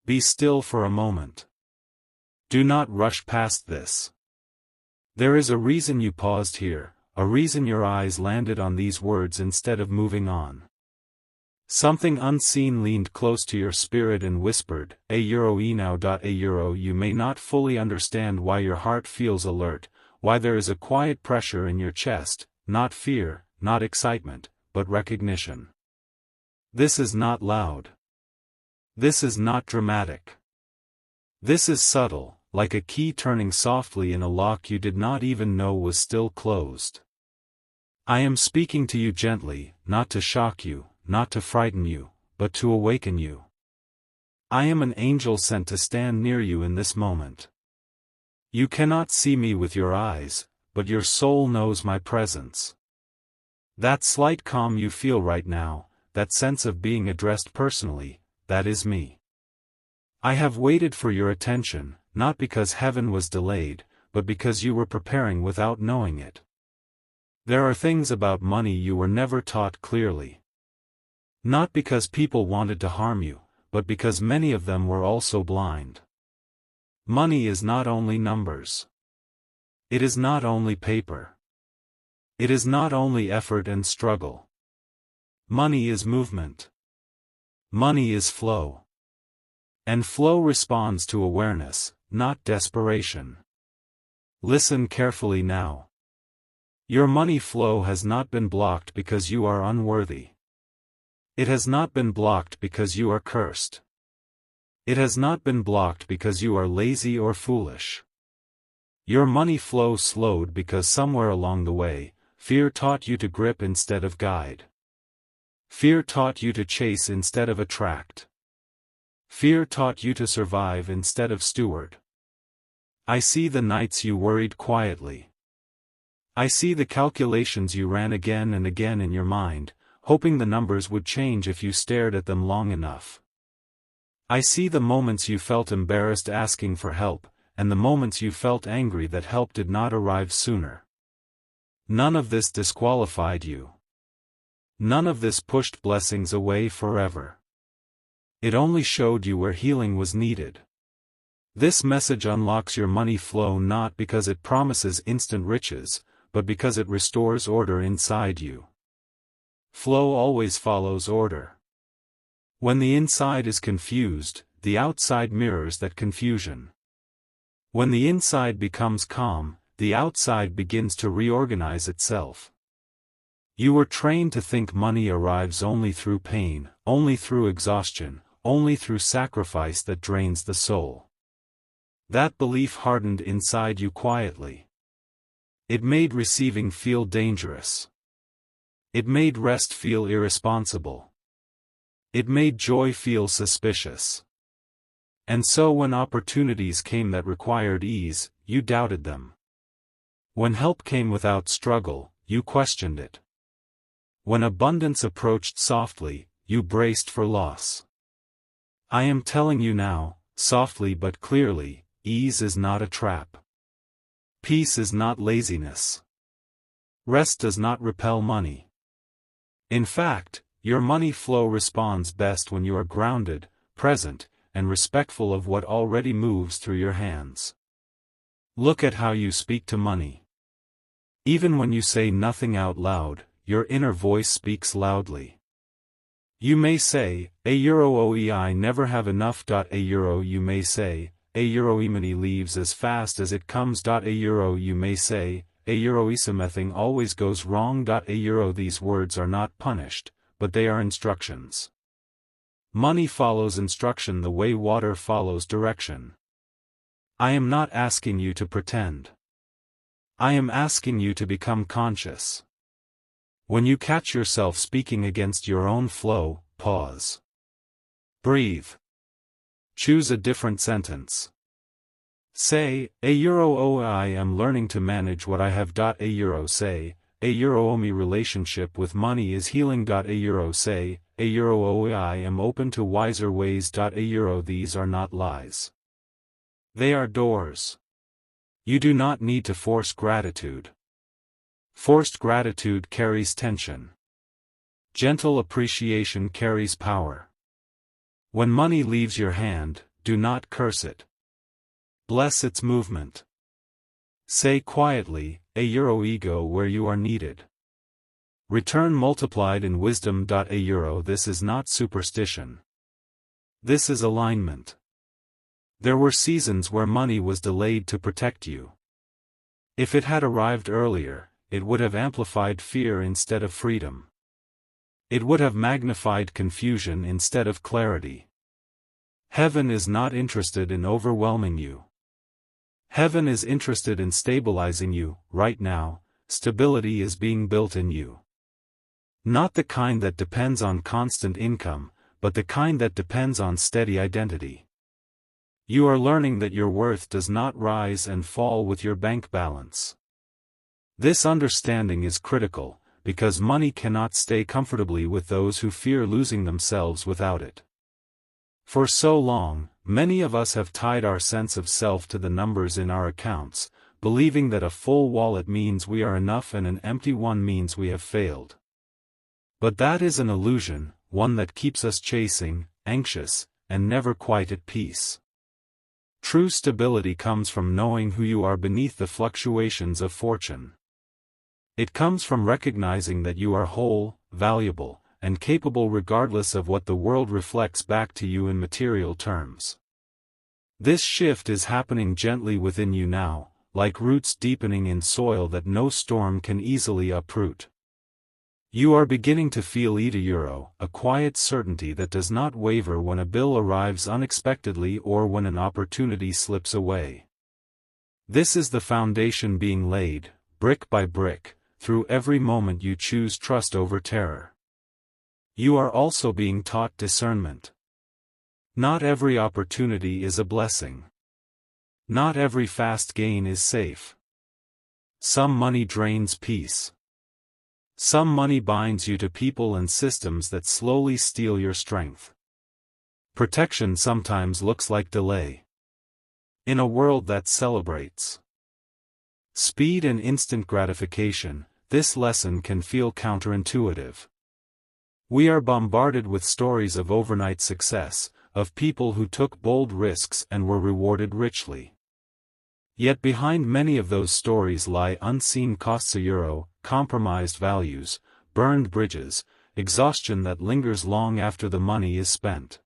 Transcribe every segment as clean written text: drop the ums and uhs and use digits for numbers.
Be still for a moment. Do not rush past this. There is a reason you paused here, a reason your eyes landed on these words instead of moving on. Something unseen leaned close to your spirit and whispered, now. You may not fully understand why your heart feels alert, why there is a quiet pressure in your chest, not fear, not excitement, but recognition. This is not loud. This is not dramatic. This is subtle, like a key turning softly in a lock you did not even know was still closed. I am speaking to you gently, not to shock you, not to frighten you, but to awaken you. I am an angel sent to stand near you in this moment. You cannot see me with your eyes, but your soul knows my presence. That slight calm you feel right now, that sense of being addressed personally, that is me. I have waited for your attention, not because heaven was delayed, but because you were preparing without knowing it. There are things about money you were never taught clearly. Not because people wanted to harm you, but because many of them were also blind. Money is not only numbers. It is not only paper. It is not only effort and struggle. Money is movement. Money is flow. And flow responds to awareness, not desperation. Listen carefully now. Your money flow has not been blocked because you are unworthy. It has not been blocked because you are cursed. It has not been blocked because you are lazy or foolish. Your money flow slowed because somewhere along the way, fear taught you to grip instead of guide. Fear taught you to chase instead of attract. Fear taught you to survive instead of steward. I see the nights you worried quietly. I see the calculations you ran again and again in your mind, hoping the numbers would change if you stared at them long enough. I see the moments you felt embarrassed asking for help, and the moments you felt angry that help did not arrive sooner. None of this disqualified you. None of this pushed blessings away forever. It only showed you where healing was needed. This message unlocks your money flow not because it promises instant riches, but because it restores order inside you. Flow always follows order. When the inside is confused, the outside mirrors that confusion. When the inside becomes calm, the outside begins to reorganize itself. You were trained to think money arrives only through pain, only through exhaustion, only through sacrifice that drains the soul. That belief hardened inside you quietly. It made receiving feel dangerous. It made rest feel irresponsible. It made joy feel suspicious. And so when opportunities came that required ease, you doubted them. When help came without struggle, you questioned it. When abundance approached softly, you braced for loss. I am telling you now, softly but clearly, ease is not a trap. Peace is not laziness. Rest does not repel money. In fact, your money flow responds best when you are grounded, present, and respectful of what already moves through your hands. Look at how you speak to money. Even when you say nothing out loud, your inner voice speaks loudly. You may say, I never have enough. You may say, money leaves as fast as it comes. You may say, something always goes wrong. These words are not punished, but they are instructions. Money follows instruction the way water follows direction. I am not asking you to pretend. I am asking you to become conscious. When you catch yourself speaking against your own flow, pause. Breathe. Choose a different sentence. Say, I am learning to manage what I have. Say, me relationship with money is healing. Say, I am open to wiser ways. These are not lies. They are doors. You do not need to force gratitude. Forced gratitude carries tension. Gentle appreciation carries power. When money leaves your hand, do not curse it. Bless its movement. Say quietly, €, ego where you are needed. Return multiplied in wisdom. €. This is not superstition. This is alignment. There were seasons where money was delayed to protect you. If it had arrived earlier, it would have amplified fear instead of freedom. It would have magnified confusion instead of clarity. Heaven is not interested in overwhelming you. Heaven is interested in stabilizing you. Right now, stability is being built in you. Not the kind that depends on constant income, but the kind that depends on steady identity. You are learning that your worth does not rise and fall with your bank balance. This understanding is critical, because money cannot stay comfortably with those who fear losing themselves without it. For so long, many of us have tied our sense of self to the numbers in our accounts, believing that a full wallet means we are enough and an empty one means we have failed. But that is an illusion, one that keeps us chasing, anxious, and never quite at peace. True stability comes from knowing who you are beneath the fluctuations of fortune. It comes from recognizing that you are whole, valuable, and capable regardless of what the world reflects back to you in material terms. This shift is happening gently within you now, like roots deepening in soil that no storm can easily uproot. You are beginning to feel €, a quiet certainty that does not waver when a bill arrives unexpectedly or when an opportunity slips away. This is the foundation being laid, brick by brick, through every moment you choose trust over terror. You are also being taught discernment. Not every opportunity is a blessing. Not every fast gain is safe. Some money drains peace. Some money binds you to people and systems that slowly steal your strength. Protection sometimes looks like delay. In a world that celebrates speed and instant gratification, this lesson can feel counterintuitive. We are bombarded with stories of overnight success, of people who took bold risks and were rewarded richly. Yet behind many of those stories lie unseen costs: €, compromised values, burned bridges, exhaustion that lingers long after the money is spent.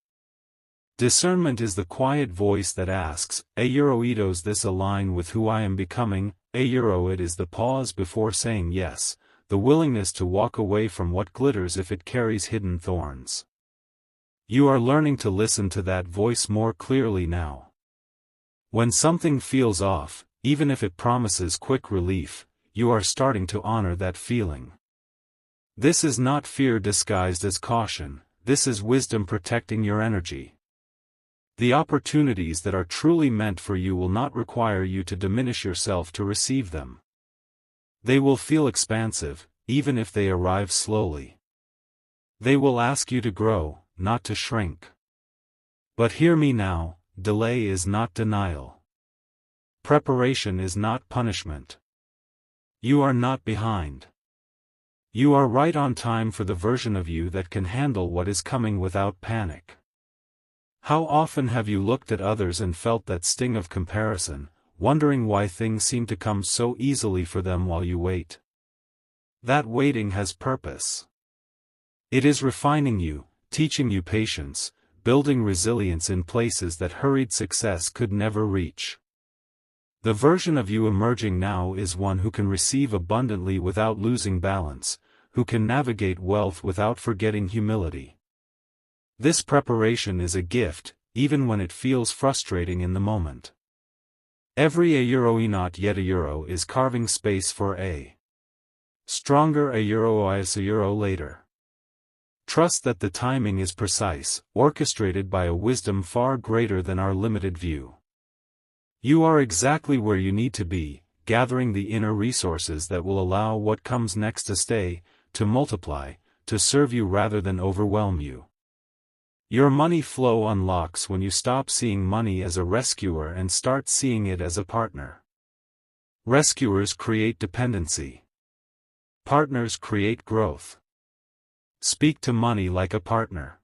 Discernment is the quiet voice that asks, €, does this align with who I am becoming? €, it is the pause before saying yes, the willingness to walk away from what glitters if it carries hidden thorns. You are learning to listen to that voice more clearly now. When something feels off, even if it promises quick relief, you are starting to honor that feeling. This is not fear disguised as caution, this is wisdom protecting your energy. The opportunities that are truly meant for you will not require you to diminish yourself to receive them. They will feel expansive, even if they arrive slowly. They will ask you to grow, not to shrink. But hear me now, delay is not denial. Preparation is not punishment. You are not behind. You are right on time for the version of you that can handle what is coming without panic. How often have you looked at others and felt that sting of comparison, wondering why things seem to come so easily for them while you wait? That waiting has purpose. It is refining you, teaching you patience, building resilience in places that hurried success could never reach. The version of you emerging now is one who can receive abundantly without losing balance, who can navigate wealth without forgetting humility. This preparation is a gift, even when it feels frustrating in the moment. Every €, not yet €, is carving space for a stronger €, later. Trust that the timing is precise, orchestrated by a wisdom far greater than our limited view. You are exactly where you need to be, gathering the inner resources that will allow what comes next to stay, to multiply, to serve you rather than overwhelm you. Your money flow unlocks when you stop seeing money as a rescuer and start seeing it as a partner. Rescuers create dependency. Partners create growth. Speak to money like a partner.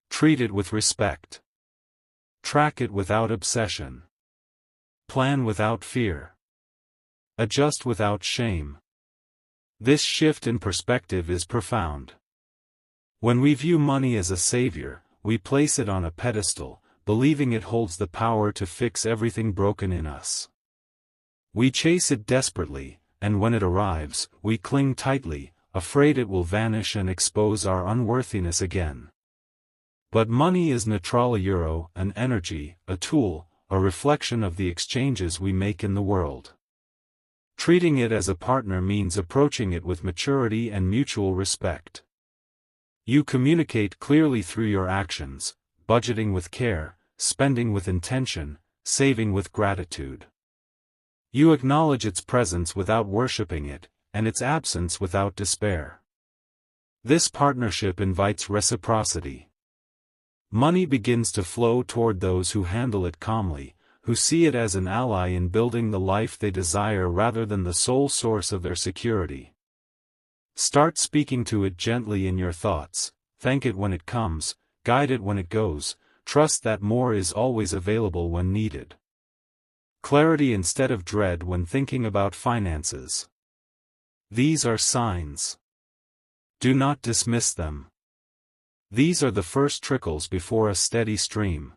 Treat it with respect. Track it without obsession. Plan without fear. Adjust without shame. This shift in perspective is profound. When we view money as a savior, we place it on a pedestal, believing it holds the power to fix everything broken in us. We chase it desperately, and when it arrives, we cling tightly, afraid it will vanish and expose our unworthiness again. But money is neutral euro, an energy, a tool, a reflection of the exchanges we make in the world. Treating it as a partner means approaching it with maturity and mutual respect. You communicate clearly through your actions, budgeting with care, spending with intention, saving with gratitude. You acknowledge its presence without worshipping it, and its absence without despair. This partnership invites reciprocity. Money begins to flow toward those who handle it calmly, who see it as an ally in building the life they desire rather than the sole source of their security. Start speaking to it gently in your thoughts, thank it when it comes, guide it when it goes, trust that more is always available when needed. Clarity instead of dread when thinking about finances. These are signs. Do not dismiss them. These are the first trickles before a steady stream.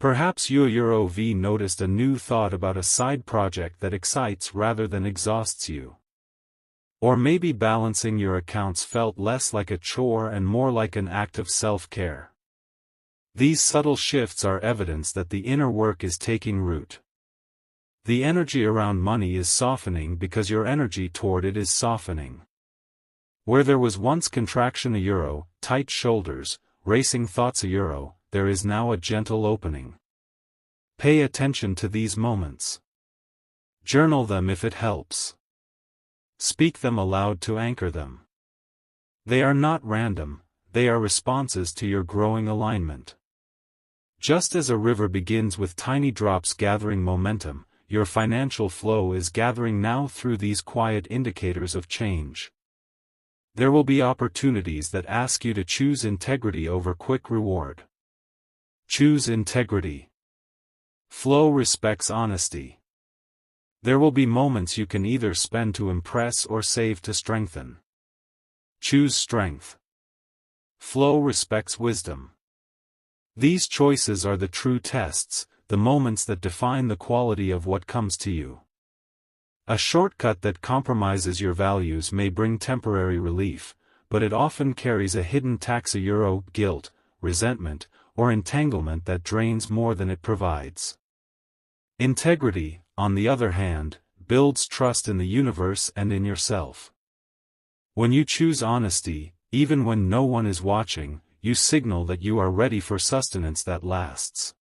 Perhaps you noticed a new thought about a side project that excites rather than exhausts you. Or maybe balancing your accounts felt less like a chore and more like an act of self-care. These subtle shifts are evidence that the inner work is taking root. The energy around money is softening because your energy toward it is softening. Where there was once contraction tight shoulders, racing thoughts there is now a gentle opening. Pay attention to these moments. Journal them if it helps. Speak them aloud to anchor them. They are not random, they are responses to your growing alignment. Just as a river begins with tiny drops gathering momentum, your financial flow is gathering now through these quiet indicators of change. There will be opportunities that ask you to choose integrity over quick reward. Choose integrity. Flow respects honesty. There will be moments you can either spend to impress or save to strengthen. Choose strength. Flow respects wisdom. These choices are the true tests, the moments that define the quality of what comes to you. A shortcut that compromises your values may bring temporary relief, but it often carries a hidden tax guilt, resentment, or entanglement that drains more than it provides. Integrity, on the other hand, builds trust in the universe and in yourself. When you choose honesty, even when no one is watching, you signal that you are ready for sustenance that lasts.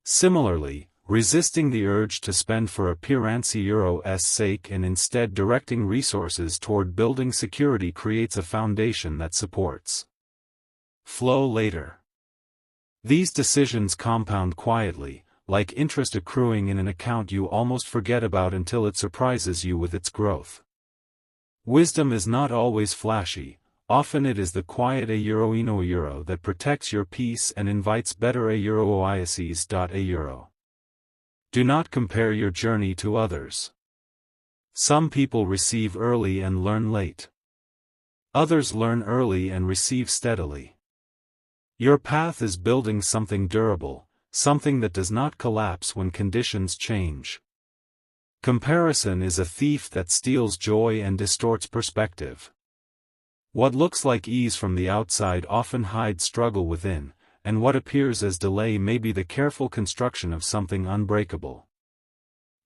Similarly, resisting the urge to spend for appearance's sake and instead directing resources toward building security creates a foundation that supports flow later. These decisions compound quietly, like interest accruing in an account you almost forget about until it surprises you with its growth. Wisdom is not always flashy, often it is the quiet that protects your peace and invites better oases. Do not compare your journey to others. Some people receive early and learn late. Others learn early and receive steadily. Your path is building something durable, something that does not collapse when conditions change. Comparison is a thief that steals joy and distorts perspective. What looks like ease from the outside often hides struggle within, and what appears as delay may be the careful construction of something unbreakable.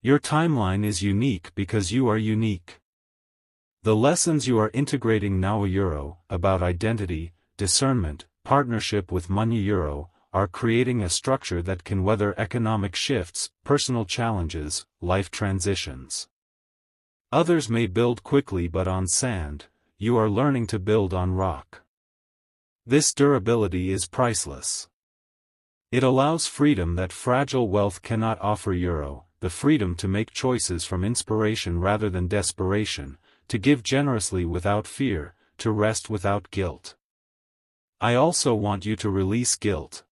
Your timeline is unique because you are unique. The lessons you are integrating now about identity, discernment, partnership with money are creating a structure that can weather economic shifts, personal challenges, life transitions. Others may build quickly but on sand, you are learning to build on rock. This durability is priceless. It allows freedom that fragile wealth cannot offer the freedom to make choices from inspiration rather than desperation, to give generously without fear, to rest without guilt. I also want you to release guilt.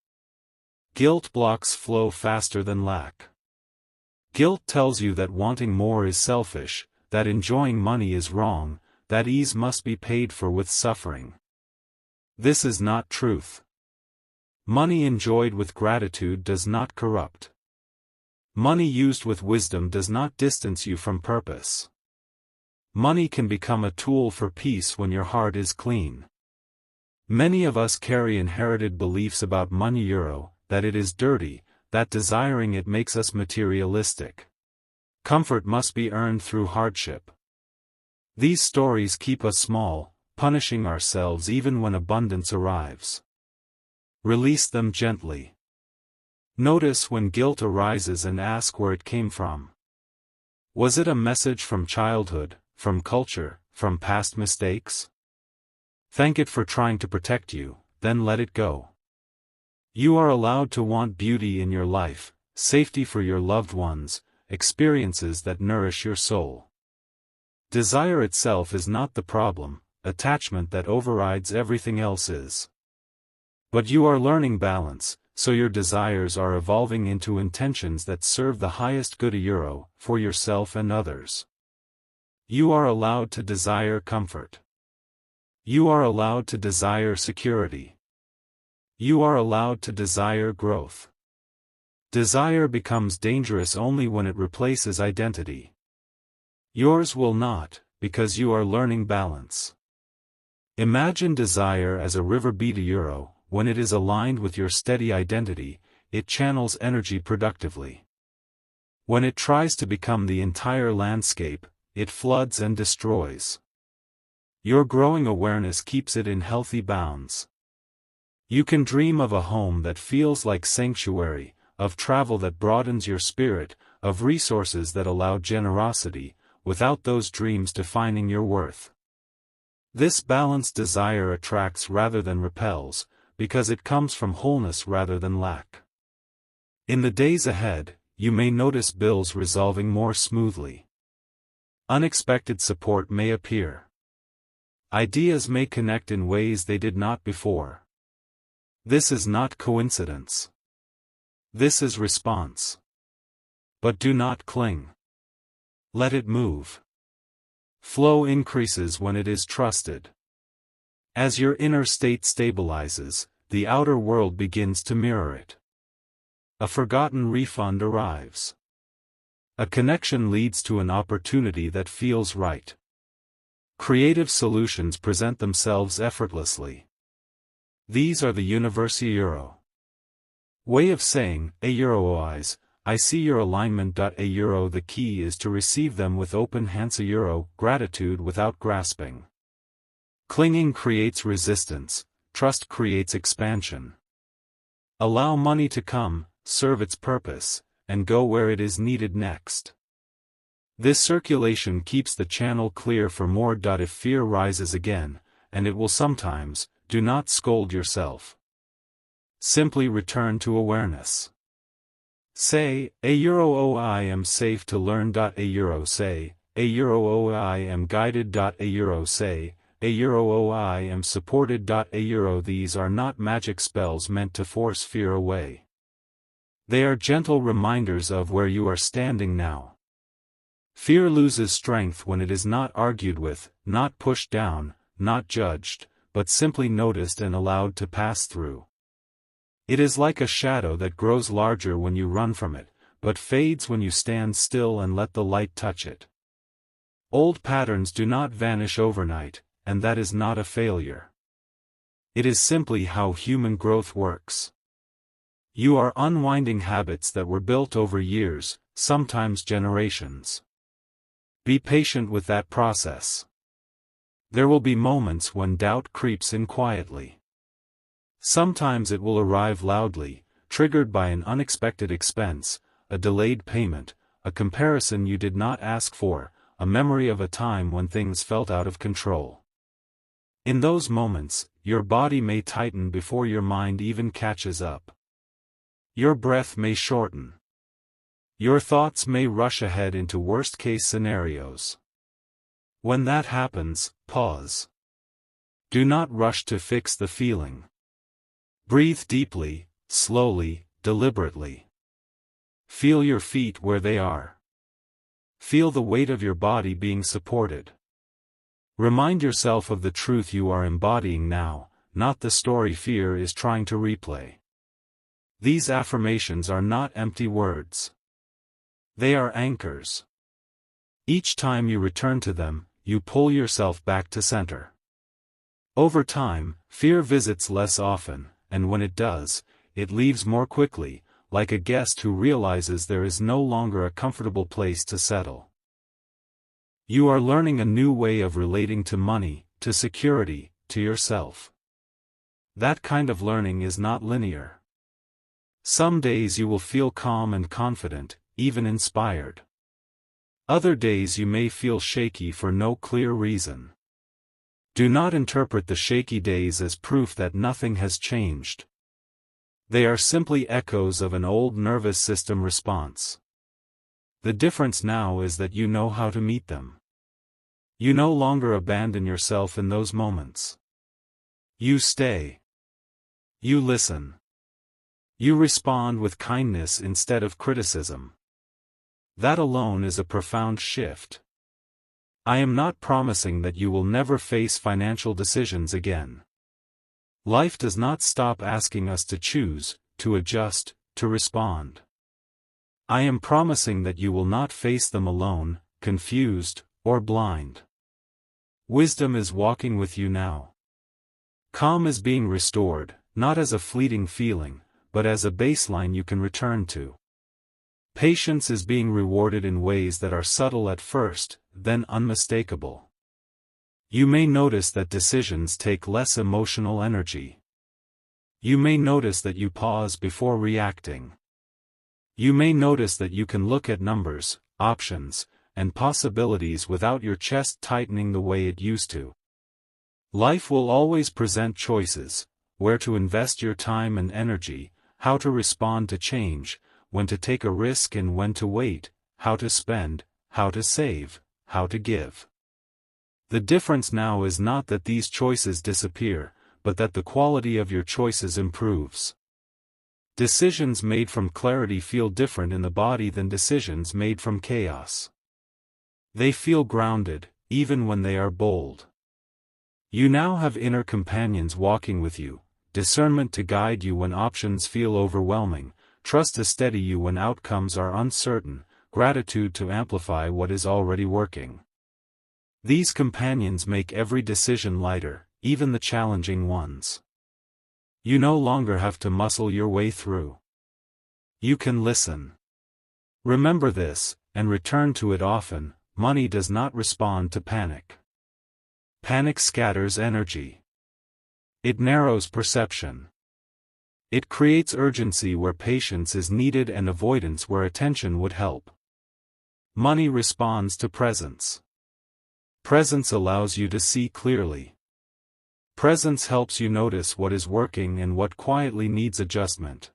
Guilt blocks flow faster than lack. Guilt tells you that wanting more is selfish, that enjoying money is wrong, that ease must be paid for with suffering. This is not truth. Money enjoyed with gratitude does not corrupt. Money used with wisdom does not distance you from purpose. Money can become a tool for peace when your heart is clean. Many of us carry inherited beliefs about money, that it is dirty, that desiring it makes us materialistic. Comfort must be earned through hardship. These stories keep us small, punishing ourselves even when abundance arrives. Release them gently. Notice when guilt arises and ask where it came from. Was it a message from childhood, from culture, from past mistakes? Thank it for trying to protect you, then let it go. You are allowed to want beauty in your life, safety for your loved ones, experiences that nourish your soul. Desire itself is not the problem, attachment that overrides everything else is. But you are learning balance, so your desires are evolving into intentions that serve the highest good for yourself and others. You are allowed to desire comfort. You are allowed to desire security. You are allowed to desire growth. Desire becomes dangerous only when it replaces identity. Yours will not, because you are learning balance. Imagine desire as a river beat when it is aligned with your steady identity, it channels energy productively. When it tries to become the entire landscape, it floods and destroys. Your growing awareness keeps it in healthy bounds. You can dream of a home that feels like sanctuary, of travel that broadens your spirit, of resources that allow generosity, without those dreams defining your worth. This balanced desire attracts rather than repels, because it comes from wholeness rather than lack. In the days ahead, you may notice bills resolving more smoothly. Unexpected support may appear. Ideas may connect in ways they did not before. This is not coincidence. This is response. But do not cling. Let it move. Flow increases when it is trusted. As your inner state stabilizes, the outer world begins to mirror it. A forgotten refund arrives. A connection leads to an opportunity that feels right. Creative solutions present themselves effortlessly. These are the universe way of saying, eyes, I see your alignment. The key is to receive them with open hands. Gratitude without grasping. Clinging creates resistance, trust creates expansion. Allow money to come, serve its purpose, and go where it is needed next. This circulation keeps the channel clear for more. If fear rises again, and it will sometimes, do not scold yourself. Simply return to awareness. Say, I am safe to learn. Say, I am guided. Say, I am supported. These are not magic spells meant to force fear away. They are gentle reminders of where you are standing now. Fear loses strength when it is not argued with, not pushed down, not judged, but simply noticed and allowed to pass through. It is like a shadow that grows larger when you run from it, but fades when you stand still and let the light touch it. Old patterns do not vanish overnight, and that is not a failure. It is simply how human growth works. You are unwinding habits that were built over years, sometimes generations. Be patient with that process. There will be moments when doubt creeps in quietly. Sometimes it will arrive loudly, triggered by an unexpected expense, a delayed payment, a comparison you did not ask for, a memory of a time when things felt out of control. In those moments, your body may tighten before your mind even catches up. Your breath may shorten. Your thoughts may rush ahead into worst-case scenarios. When that happens, pause. Do not rush to fix the feeling. Breathe deeply, slowly. deliberately. Feel your feet where they are. Feel the weight of your body being supported. Remind yourself of the truth you are embodying now, not the story fear is trying to replay. These affirmations are not empty words. They are anchors. Each time you return to them, you pull yourself back to center. Over time, fear visits less often, and when it does, it leaves more quickly, like a guest who realizes there is no longer a comfortable place to settle. You are learning a new way of relating to money, to security, to yourself. That kind of learning is not linear. Some days you will feel calm and confident, even inspired. Other days you may feel shaky for no clear reason. Do not interpret the shaky days as proof that nothing has changed. They are simply echoes of an old nervous system response. The difference now is that you know how to meet them. You no longer abandon yourself in those moments. You stay. You listen. You respond with kindness instead of criticism. That alone is a profound shift. I am not promising that you will never face financial decisions again. Life does not stop asking us to choose, to adjust, to respond. I am promising that you will not face them alone, confused, or blind. Wisdom is walking with you now. Calm is being restored, not as a fleeting feeling, but as a baseline you can return to. Patience is being rewarded in ways that are subtle at first, then unmistakable. You may notice that decisions take less emotional energy. You may notice that you pause before reacting. You may notice that you can look at numbers, options, and possibilities without your chest tightening the way it used to. Life will always present choices: where to invest your time and energy, how to respond to change, when to take a risk and when to wait, how to spend, how to save, how to give. The difference now is not that these choices disappear, but that the quality of your choices improves. Decisions made from clarity feel different in the body than decisions made from chaos. They feel grounded, even when they are bold. You now have inner companions walking with you, discernment to guide you when options feel overwhelming, trust to steady you when outcomes are uncertain, gratitude to amplify what is already working. These companions make every decision lighter, even the challenging ones. You no longer have to muscle your way through. You can listen. Remember this, and return to it often: money does not respond to panic. Panic scatters energy. It narrows perception. It creates urgency where patience is needed and avoidance where attention would help. Money responds to presence. Presence allows you to see clearly. Presence helps you notice what is working and what quietly needs adjustment.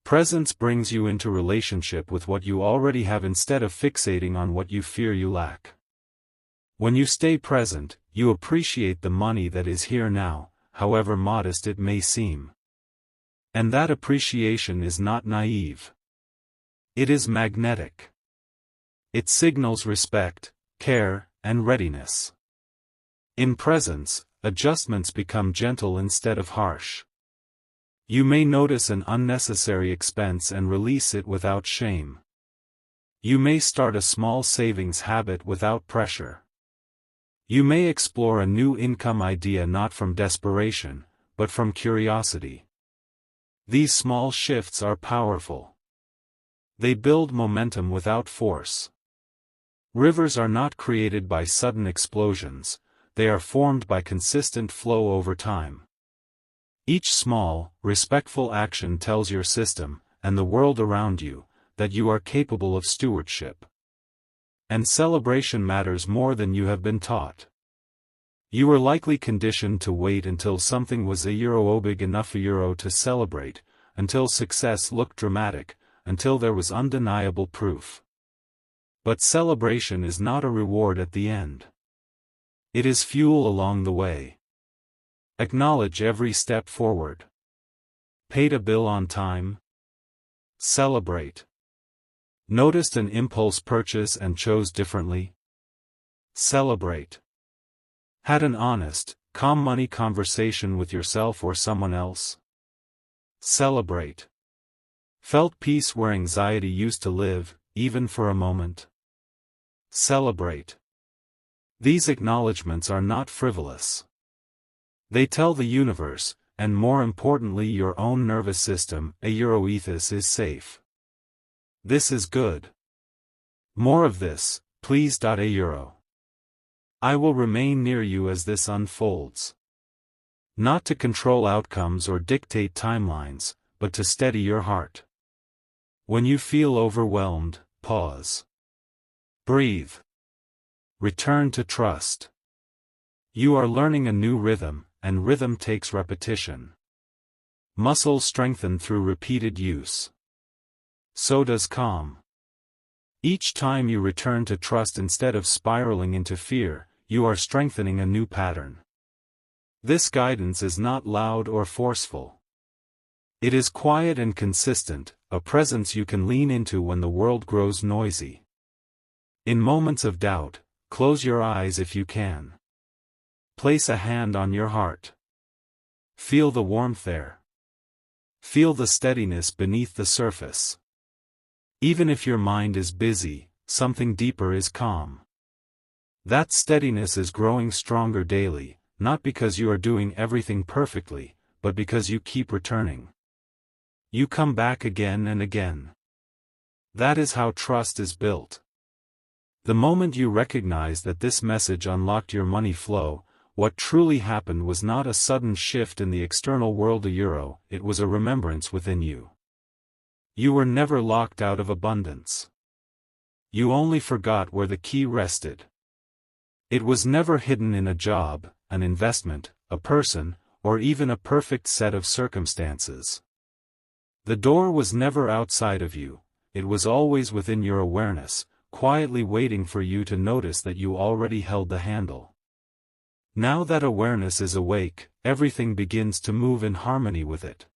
Presence brings you into relationship with what you already have instead of fixating on what you fear you lack. When you stay present, you appreciate the money that is here now, however modest it may seem. And that appreciation is not naive. It is magnetic. It signals respect, care, and readiness. In presence, adjustments become gentle instead of harsh. You may notice an unnecessary expense and release it without shame. You may start a small savings habit without pressure. You may explore a new income idea not from desperation, but from curiosity. These small shifts are powerful. They build momentum without force. Rivers are not created by sudden explosions, they are formed by consistent flow over time. Each small, respectful action tells your system, and the world around you, that you are capable of stewardship. And celebration matters more than you have been taught. You were likely conditioned to wait until something was big enough to celebrate, until success looked dramatic, until there was undeniable proof. But celebration is not a reward at the end. It is fuel along the way. Acknowledge every step forward. Paid a bill on time? Celebrate. Noticed an impulse purchase and chose differently? Celebrate. Had an honest, calm money conversation with yourself or someone else? Celebrate. Felt peace where anxiety used to live, even for a moment? Celebrate. These acknowledgments are not frivolous. They tell the universe, and more importantly your own nervous system, a Euroethos is safe. This is good. More of this, please. A Euro. I will remain near you as this unfolds. Not to control outcomes or dictate timelines, but to steady your heart. When you feel overwhelmed, pause. Breathe. Return to trust. You are learning a new rhythm, and rhythm takes repetition. Muscles strengthen through repeated use. So does calm. Each time you return to trust instead of spiraling into fear, you are strengthening a new pattern. This guidance is not loud or forceful. It is quiet and consistent, a presence you can lean into when the world grows noisy. In moments of doubt, close your eyes if you can. Place a hand on your heart. Feel the warmth there. Feel the steadiness beneath the surface. Even if your mind is busy, something deeper is calm. That steadiness is growing stronger daily, not because you are doing everything perfectly, but because you keep returning. You come back again and again. That is how trust is built. The moment you recognize that this message unlocked your money flow, what truly happened was not a sudden shift in the external world a Euro, it was a remembrance within you. You were never locked out of abundance. You only forgot where the key rested. It was never hidden in a job, an investment, a person, or even a perfect set of circumstances. The door was never outside of you, it was always within your awareness, quietly waiting for you to notice that you already held the handle. Now that awareness is awake, everything begins to move in harmony with it.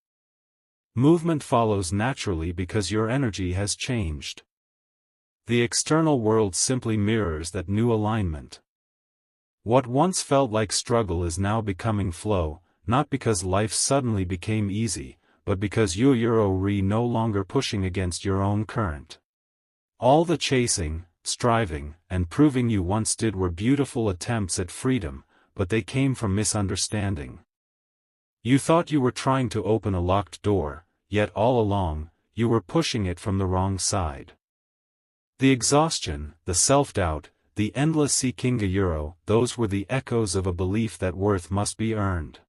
Movement follows naturally because your energy has changed. The external world simply mirrors that new alignment. What once felt like struggle is now becoming flow, not because life suddenly became easy, but because you are no longer pushing against your own current. All the chasing, striving, and proving you once did were beautiful attempts at freedom, but they came from misunderstanding. You thought you were trying to open a locked door, yet all along, you were pushing it from the wrong side. The exhaustion, the self-doubt, the endless seeking a Euro, those were the echoes of a belief that worth must be earned.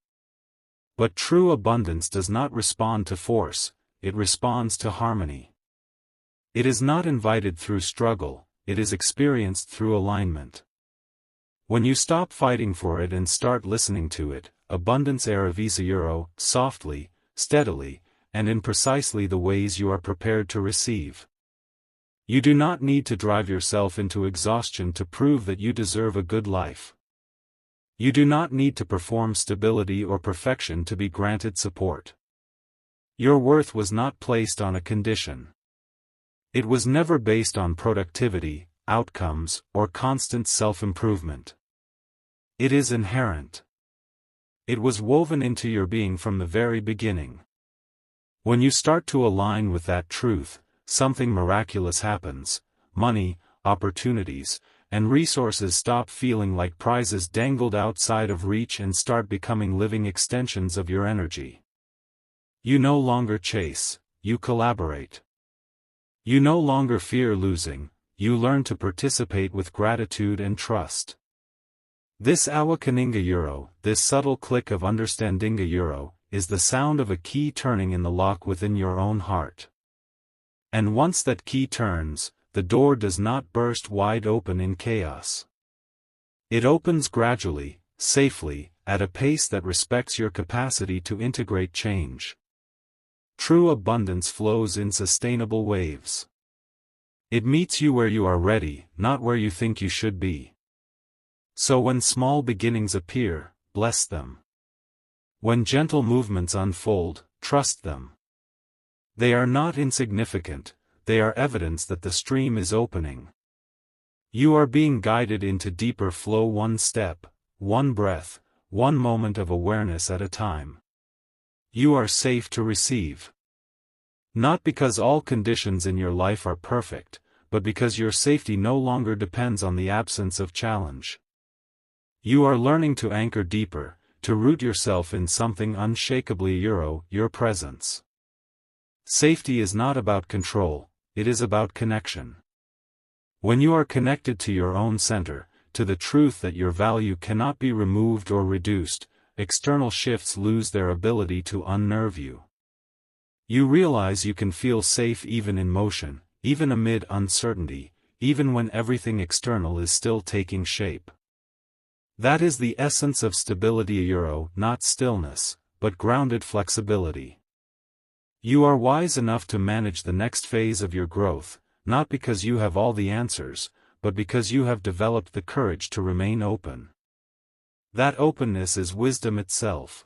But true abundance does not respond to force, it responds to harmony. It is not invited through struggle, it is experienced through alignment. When you stop fighting for it and start listening to it, abundance arrives a Euro, softly, steadily, and in precisely the ways you are prepared to receive. You do not need to drive yourself into exhaustion to prove that you deserve a good life. You do not need to perform stability or perfection to be granted support. Your worth was not placed on a condition. It was never based on productivity, outcomes, or constant self-improvement. It is inherent. It was woven into your being from the very beginning. When you start to align with that truth, something miraculous happens. Money, opportunities, and resources stop feeling like prizes dangled outside of reach and start becoming living extensions of your energy. You no longer chase, you collaborate. You no longer fear losing, you learn to participate with gratitude and trust. This awakening a Euro, this subtle click of understanding a Euro, is the sound of a key turning in the lock within your own heart. And once that key turns, the door does not burst wide open in chaos. It opens gradually, safely, at a pace that respects your capacity to integrate change. True abundance flows in sustainable waves. It meets you where you are ready, not where you think you should be. So when small beginnings appear, bless them. When gentle movements unfold, trust them. They are not insignificant, they are evidence that the stream is opening. You are being guided into deeper flow, one step, one breath, one moment of awareness at a time. You are safe to receive. Not because all conditions in your life are perfect, but because your safety no longer depends on the absence of challenge. You are learning to anchor deeper, to root yourself in something unshakably your presence. Safety is not about control, it is about connection. When you are connected to your own center, to the truth that your value cannot be removed or reduced, external shifts lose their ability to unnerve you. You realize you can feel safe even in motion, even amid uncertainty, even when everything external is still taking shape. That is the essence of stability, not stillness, but grounded flexibility. You are wise enough to manage the next phase of your growth, not because you have all the answers, but because you have developed the courage to remain open. That openness is wisdom itself.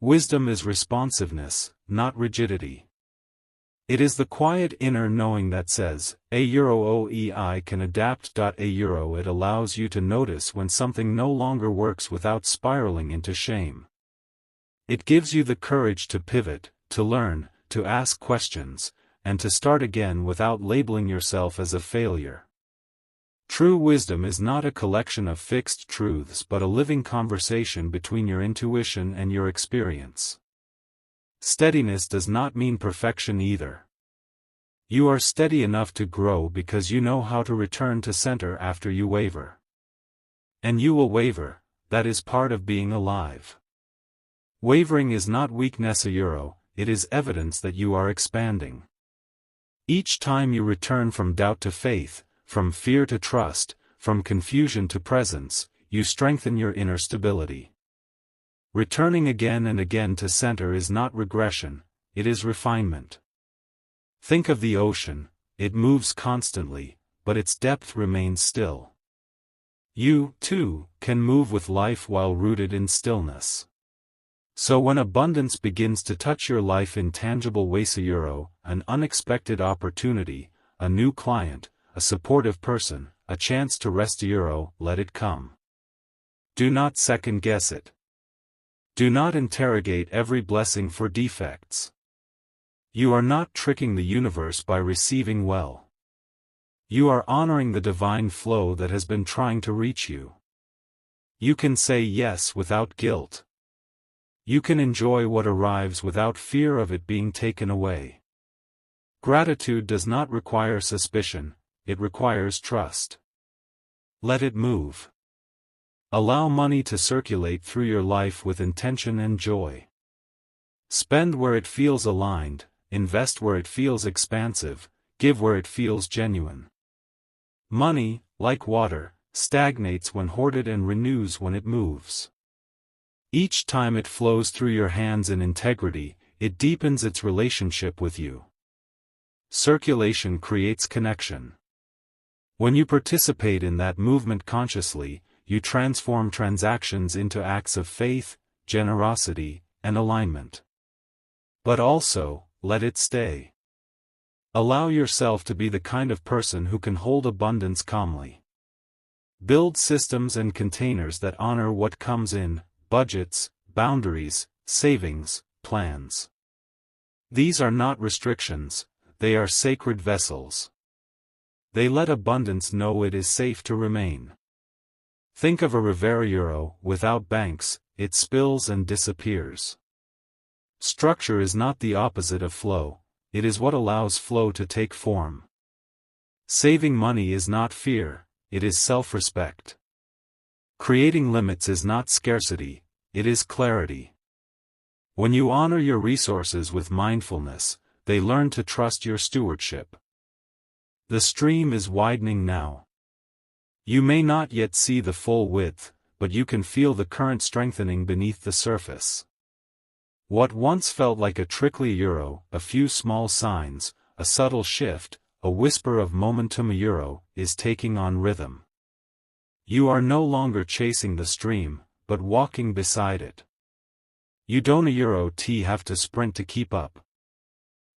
Wisdom is responsiveness, not rigidity. It is the quiet inner knowing that says, I can adapt. It allows you to notice when something no longer works without spiraling into shame. It gives you the courage to pivot, to learn, to ask questions, and to start again without labeling yourself as a failure. True wisdom is not a collection of fixed truths but a living conversation between your intuition and your experience. Steadiness does not mean perfection either. You are steady enough to grow because you know how to return to center after you waver. And you will waver, that is part of being alive. Wavering is not weakness, it is evidence that you are expanding. Each time you return from doubt to faith, from fear to trust, from confusion to presence, you strengthen your inner stability. Returning again and again to center is not regression, it is refinement. Think of the ocean, it moves constantly, but its depth remains still. You, too, can move with life while rooted in stillness. So when abundance begins to touch your life in tangible ways, an unexpected opportunity, a new client, a supportive person, a chance to rest, let it come. Do not second-guess it. Do not interrogate every blessing for defects. You are not tricking the universe by receiving well. You are honoring the divine flow that has been trying to reach you. You can say yes without guilt. You can enjoy what arrives without fear of it being taken away. Gratitude does not require suspicion, it requires trust. Let it move. Allow money to circulate through your life with intention and joy. Spend where it feels aligned, invest where it feels expansive, give where it feels genuine. Money, like water, stagnates when hoarded and renews when it moves. Each time it flows through your hands in integrity, it deepens its relationship with you. Circulation creates connection. When you participate in that movement consciously, you transform transactions into acts of faith, generosity, and alignment. But also, let it stay. Allow yourself to be the kind of person who can hold abundance calmly. Build systems and containers that honor what comes in, budgets, boundaries, savings, plans. These are not restrictions, they are sacred vessels. They let abundance know it is safe to remain. Think of a river, without banks, it spills and disappears. Structure is not the opposite of flow, it is what allows flow to take form. Saving money is not fear, it is self-respect. Creating limits is not scarcity, it is clarity. When you honor your resources with mindfulness, they learn to trust your stewardship. The stream is widening now. You may not yet see the full width, but you can feel the current strengthening beneath the surface. What once felt like a trickly a few small signs, a subtle shift, a whisper of momentum is taking on rhythm. You are no longer chasing the stream, but walking beside it. You don't have to sprint to keep up.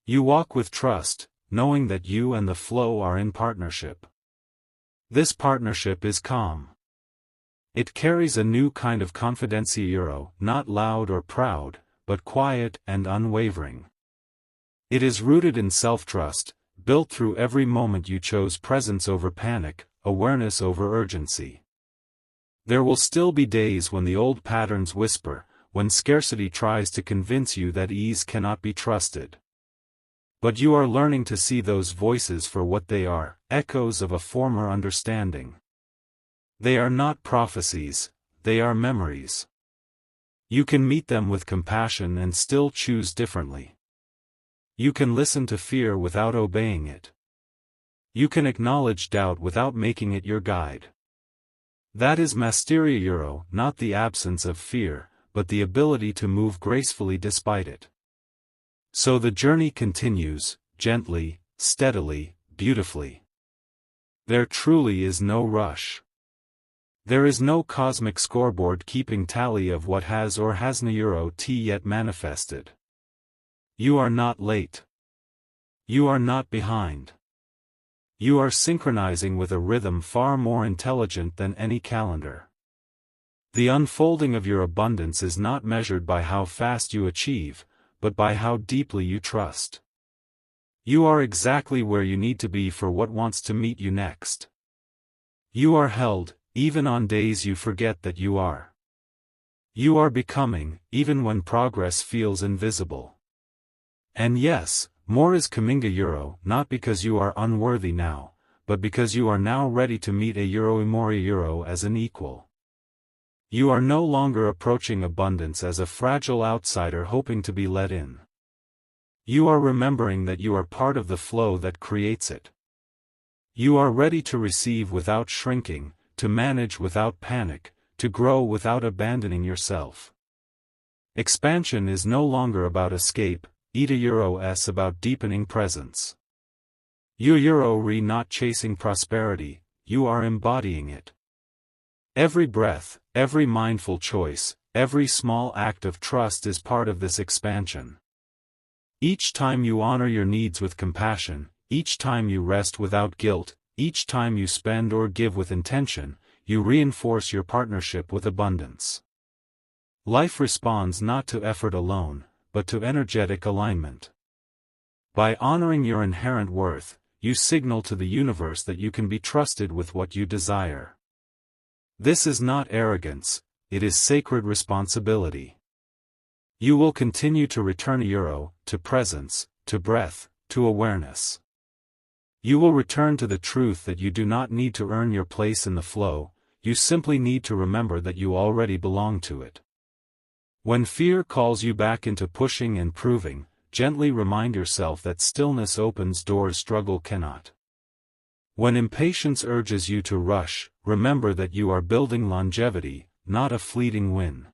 You walk with trust, knowing that you and the flow are in partnership. This partnership is calm. It carries a new kind of confidencia, not loud or proud, but quiet and unwavering. It is rooted in self-trust, built through every moment you chose presence over panic, awareness over urgency. There will still be days when the old patterns whisper, when scarcity tries to convince you that ease cannot be trusted. But you are learning to see those voices for what they are, echoes of a former understanding. They are not prophecies, they are memories. You can meet them with compassion and still choose differently. You can listen to fear without obeying it. You can acknowledge doubt without making it your guide. That is Mastery, not the absence of fear, but the ability to move gracefully despite it. So the journey continues, gently, steadily, beautifully. There truly is no rush. There is no cosmic scoreboard keeping tally of what has or hasn't yet manifested. You are not late. You are not behind. You are synchronizing with a rhythm far more intelligent than any calendar. The unfolding of your abundance is not measured by how fast you achieve, but by how deeply you trust. You are exactly where you need to be for what wants to meet you next. You are held, even on days you forget that you are. You are becoming, even when progress feels invisible. And yes, more is coming, not because you are unworthy now, but because you are now ready to meet a Imori as an equal. You are no longer approaching abundance as a fragile outsider hoping to be let in. You are remembering that you are part of the flow that creates it. You are ready to receive without shrinking, to manage without panic, to grow without abandoning yourself. Expansion is no longer about escape, it's about deepening presence. You not chasing prosperity, you are embodying it. Every breath, every mindful choice, every small act of trust is part of this expansion. Each time you honor your needs with compassion, each time you rest without guilt, each time you spend or give with intention, you reinforce your partnership with abundance. Life responds not to effort alone, but to energetic alignment. By honoring your inherent worth, you signal to the universe that you can be trusted with what you desire. This is not arrogance, it is sacred responsibility. You will continue to return to presence, to breath, to awareness. You will return to the truth that you do not need to earn your place in the flow, you simply need to remember that you already belong to it. When fear calls you back into pushing and proving, gently remind yourself that stillness opens doors struggle cannot. When impatience urges you to rush, remember that you are building longevity, not a fleeting win.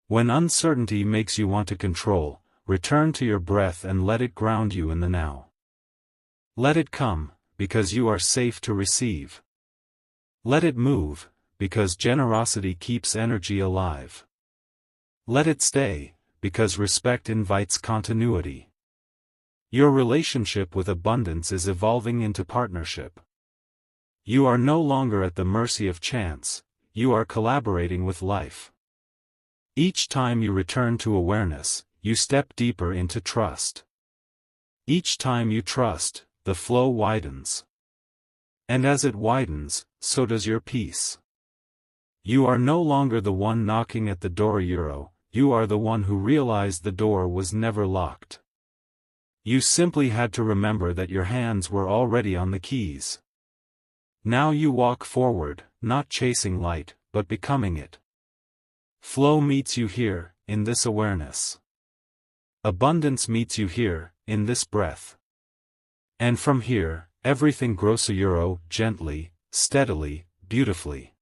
When uncertainty makes you want to control, return to your breath and let it ground you in the now. Let it come, because you are safe to receive. Let it move, because generosity keeps energy alive. Let it stay, because respect invites continuity. Your relationship with abundance is evolving into partnership. You are no longer at the mercy of chance, you are collaborating with life. Each time you return to awareness, you step deeper into trust. Each time you trust, the flow widens. And as it widens, so does your peace. You are no longer the one knocking at the door, you are the one who realized the door was never locked. You simply had to remember that your hands were already on the keys. Now you walk forward, not chasing light, but becoming it. Flow meets you here, in this awareness. Abundance meets you here, in this breath. And from here, everything grows gently, steadily, beautifully.